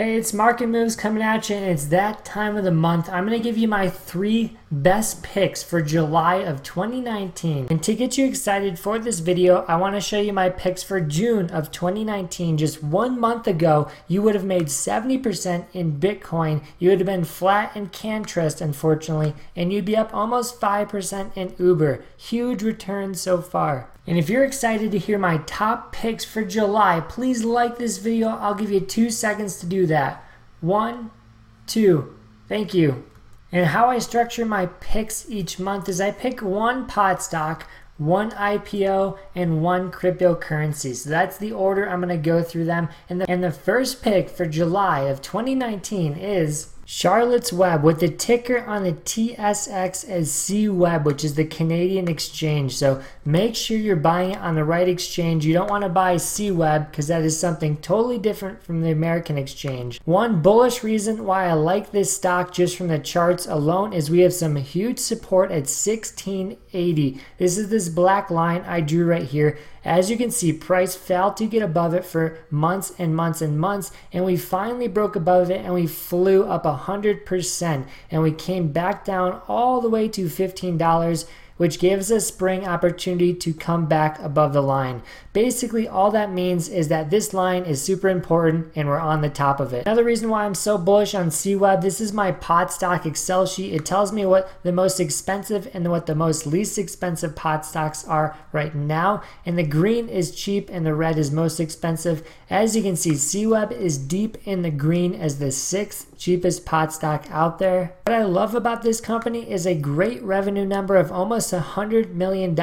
Hey, it's Market Moves coming at you, and it's that time of the month. I'm going to give you my 3 best picks for July of 2019. And to get you excited for this video, I want to show you my picks for June of 2019. Just 1 month ago, you would have made 70% in Bitcoin. You would have been flat in CanTrust, unfortunately, and you'd be up almost 5% in Uber. Huge returns so far. And if you're excited to hear my top picks for July, please like this video. I'll give you 2 seconds to do that. 1, 2, thank you. And how I structure my picks each month is I pick 1 pot stock, 1 IPO, and 1 cryptocurrency. So that's the order I'm going to go through them. And the first pick for July of 2019 is Charlotte's Web, with the ticker on the TSX as CWeb, which is the Canadian exchange. So make sure you're buying it on the right exchange. You don't want to buy CWeb because that is something totally different from the American exchange. One bullish reason why I like this stock just from the charts alone is we have some huge support at 1680. This is this black line I drew right here. As you can see, price failed to get above it for months and months and months, and we finally broke above it and we flew up 100%, and we came back down all the way to $15, which gives us spring opportunity to come back above the line. Basically, all that means is that this line is super important and we're on the top of it. Another reason why I'm so bullish on CWeb, this is my pot stock Excel sheet. It tells me what the most expensive and what the most least expensive pot stocks are right now. And the green is cheap and the red is most expensive. As you can see, CWeb is deep in the green as the 6th cheapest pot stock out there. What I love about this company is a great revenue number of almost $100 million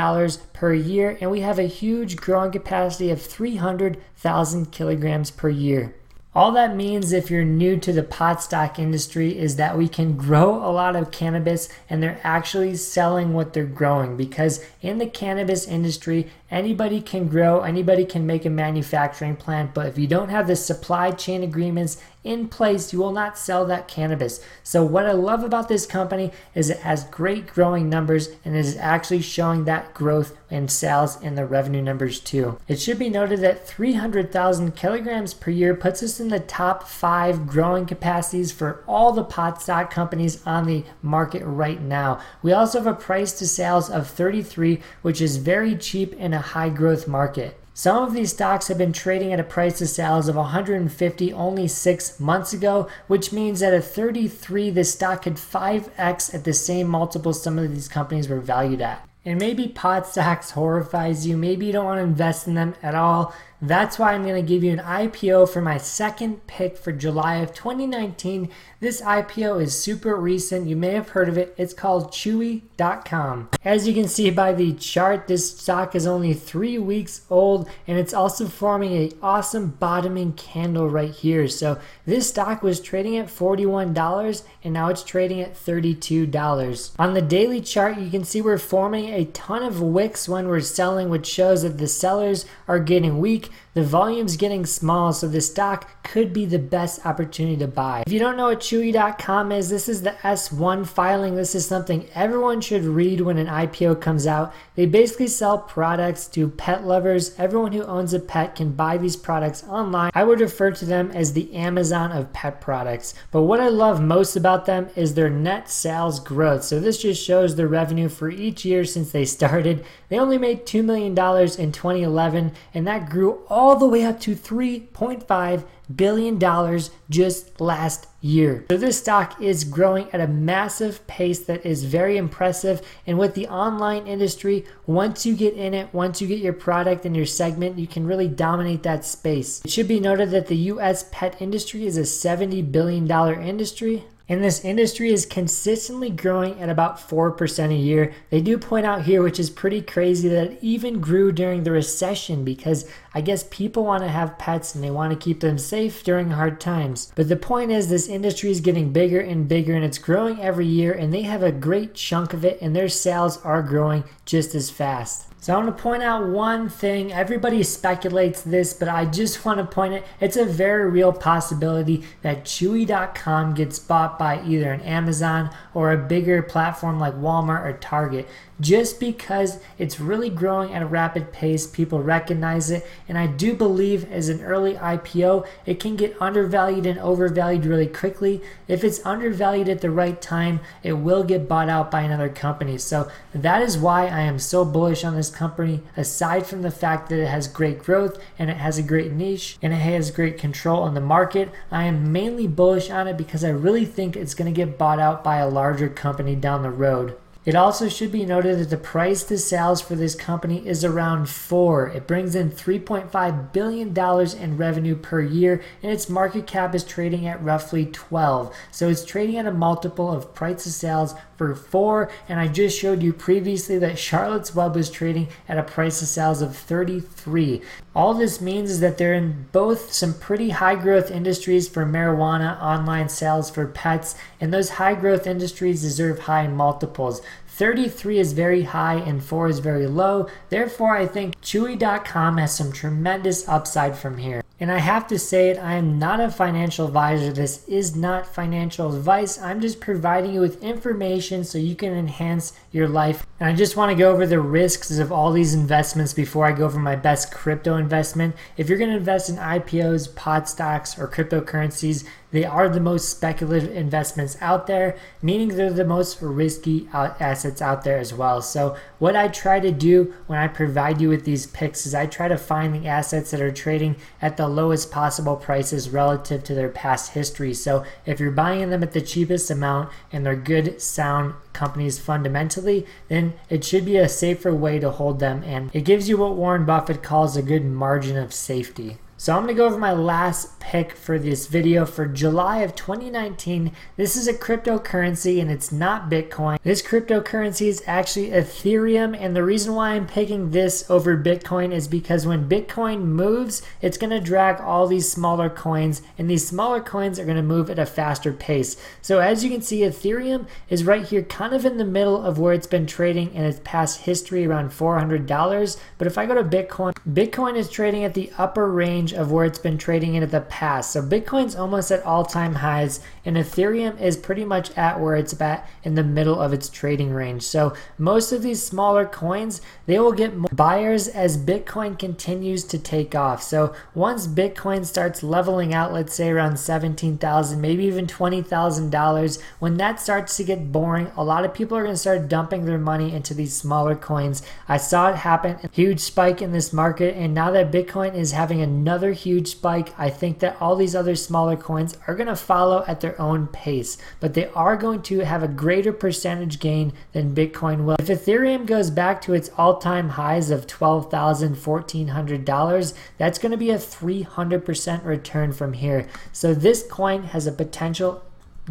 per year, and we have a huge growing capacity of 300,000 kilograms per year. All that means, if you're new to the pot stock industry, is that we can grow a lot of cannabis and they're actually selling what they're growing, because in the cannabis industry, anybody can grow, anybody can make a manufacturing plant, but if you don't have the supply chain agreements in place, you will not sell that cannabis. So what I love about this company is it has great growing numbers and it is actually showing that growth in sales in the revenue numbers too. It should be noted that 300,000 kilograms per year puts us in the top 5 growing capacities for all the pot stock companies on the market right now. We also have a price to sales of 33, which is very cheap in a high growth market. Some of these stocks have been trading at a price to sales of 150 only 6 months ago, which means that at 33, the stock could 5x at the same multiple some of these companies were valued at. And maybe pot stocks horrifies you, maybe you don't want to invest in them at all. That's why I'm going to give you an IPO for my second pick for July of 2019. This IPO is super recent. You may have heard of it. It's called Chewy.com. As you can see by the chart, this stock is only 3 weeks old, and it's also forming an awesome bottoming candle right here. So this stock was trading at $41 and now it's trading at $32. On the daily chart, you can see we're forming a ton of wicks when we're selling, which shows that the sellers are getting weak. The volume's getting small, so the stock could be the best opportunity to buy. If you don't know what Chewy.com is, this is the S1 filing. This is something everyone should read when an IPO comes out. They basically sell products to pet lovers. Everyone who owns a pet can buy these products online. I would refer to them as the Amazon of pet products. But what I love most about them is their net sales growth. So this just shows the revenue for each year since they started. They only made $2 million in 2011, and that grew all the way up to $3.5 billion just last year. So this stock is growing at a massive pace that is very impressive. And with the online industry, once you get in it, once you get your product and your segment, you can really dominate that space. It should be noted that the US pet industry is a $70 billion industry. And this industry is consistently growing at about 4% a year. They do point out here, which is pretty crazy, that it even grew during the recession because I guess people want to have pets and they want to keep them safe during hard times. But the point is, this industry is getting bigger and bigger and it's growing every year, and they have a great chunk of it and their sales are growing just as fast. So I want to point out one thing. Everybody speculates this, but I just want to point it. It's a very real possibility that Chewy.com gets bought by either an Amazon or a bigger platform like Walmart or Target. Just because it's really growing at a rapid pace, people recognize it, and I do believe as an early IPO, it can get undervalued and overvalued really quickly. If it's undervalued at the right time, it will get bought out by another company. So that is why I am so bullish on this company, aside from the fact that it has great growth and it has a great niche and it has great control on the market. I am mainly bullish on it because I really think it's going to get bought out by a larger company down the road. It also should be noted that the price to sales for this company is around 4. It brings in $3.5 billion in revenue per year, and its market cap is trading at roughly 12. So it's trading at a multiple of price to sales for 4, and I just showed you previously that Charlotte's Web was trading at a price to sales of 33. All this means is that they're in both some pretty high growth industries for marijuana, online sales for pets, and those high growth industries deserve high multiples. 33 is very high and 4 is very low. Therefore, I think Chewy.com has some tremendous upside from here. And I have to say it, I am not a financial advisor. This is not financial advice. I'm just providing you with information so you can enhance your life. And I just want to go over the risks of all these investments before I go over my best crypto investment. If you're going to invest in IPOs, pot stocks, or cryptocurrencies, they are the most speculative investments out there, meaning they're the most risky assets out there as well. So what I try to do when I provide you with these picks is I try to find the assets that are trading at the lowest possible prices relative to their past history. So if you're buying them at the cheapest amount and they're good, sound companies fundamentally, then it should be a safer way to hold them, and it gives you what Warren Buffett calls a good margin of safety. So I'm going to go over my last pick for this video for July of 2019. This is a cryptocurrency and it's not Bitcoin. This cryptocurrency is actually Ethereum, and the reason why I'm picking this over Bitcoin is because when Bitcoin moves, it's going to drag all these smaller coins, and these smaller coins are going to move at a faster pace. So as you can see, Ethereum is right here kind of in the middle of where it's been trading in its past history, around $400. But if I go to Bitcoin, Bitcoin is trading at the upper range of where it's been trading in the past. So Bitcoin's almost at all-time highs, and Ethereum is pretty much at where it's at in the middle of its trading range. So most of these smaller coins, they will get more buyers as Bitcoin continues to take off. So once Bitcoin starts leveling out, let's say around $17,000, maybe even $20,000, when that starts to get boring, a lot of people are going to start dumping their money into these smaller coins. I saw it happen, a huge spike in this market, and now that Bitcoin is having another huge spike, I think that all these other smaller coins are going to follow at their own pace, but they are going to have a greater percentage gain than Bitcoin will. If Ethereum goes back to its all-time highs of $12,000, $1,400, that's going to be a 300% return from here. So this coin has a potential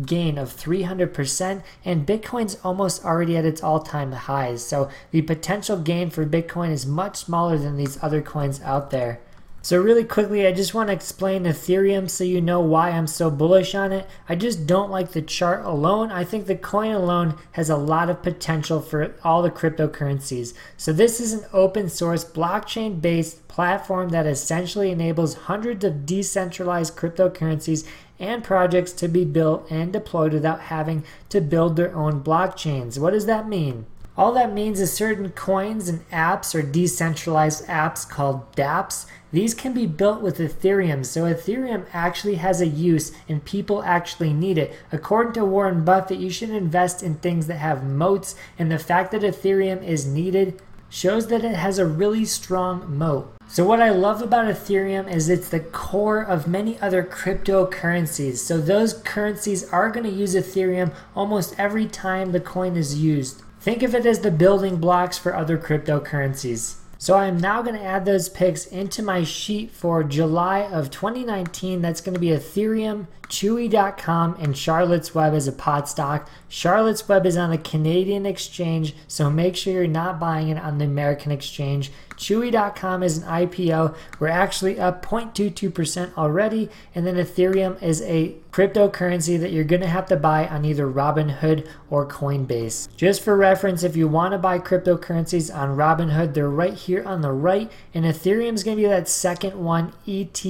gain of 300%, and Bitcoin's almost already at its all-time highs. So the potential gain for Bitcoin is much smaller than these other coins out there. So really quickly, I just want to explain Ethereum so you know why I'm so bullish on it. I just don't like the chart alone. I think the coin alone has a lot of potential for all the cryptocurrencies. So this is an open source blockchain based platform that essentially enables hundreds of decentralized cryptocurrencies and projects to be built and deployed without having to build their own blockchains. What does that mean? All that means is certain coins and apps or decentralized apps called dApps, these can be built with Ethereum. So Ethereum actually has a use and people actually need it. According to Warren Buffett, you should invest in things that have moats, and the fact that Ethereum is needed shows that it has a really strong moat. So what I love about Ethereum is it's the core of many other cryptocurrencies. So those currencies are going to use Ethereum almost every time the coin is used. Think of it as the building blocks for other cryptocurrencies. So I'm now going to add those picks into my sheet for July of 2019. That's going to be Ethereum, Chewy.com, and Charlotte's Web as a pot stock. Charlotte's Web is on the Canadian exchange, so make sure you're not buying it on the American exchange. Chewy.com is an IPO. We're actually up 0.22% already. And then Ethereum is a cryptocurrency that you're going to have to buy on either Robinhood or Coinbase. Just for reference, if you want to buy cryptocurrencies on Robinhood, they're right here on the right, and Ethereum is going to be that second one, ETH.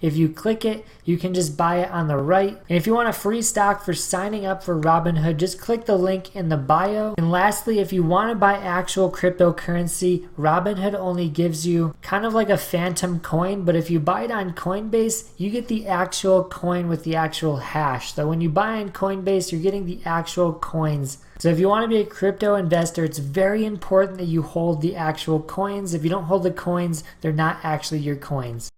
If you click it, you can just buy it on the right. And if you want a free stock for signing up for Robinhood, just click the link in the bio. And lastly, if you want to buy actual cryptocurrency, Robinhood only gives you kind of like a phantom coin, but if you buy it on Coinbase, you get the actual coin with the actual hash. So when you buy on Coinbase, you're getting the actual coins. So if you want to be a crypto investor, it's very important that you hold the actual coins. If you don't hold the coins, they're not actually your coins.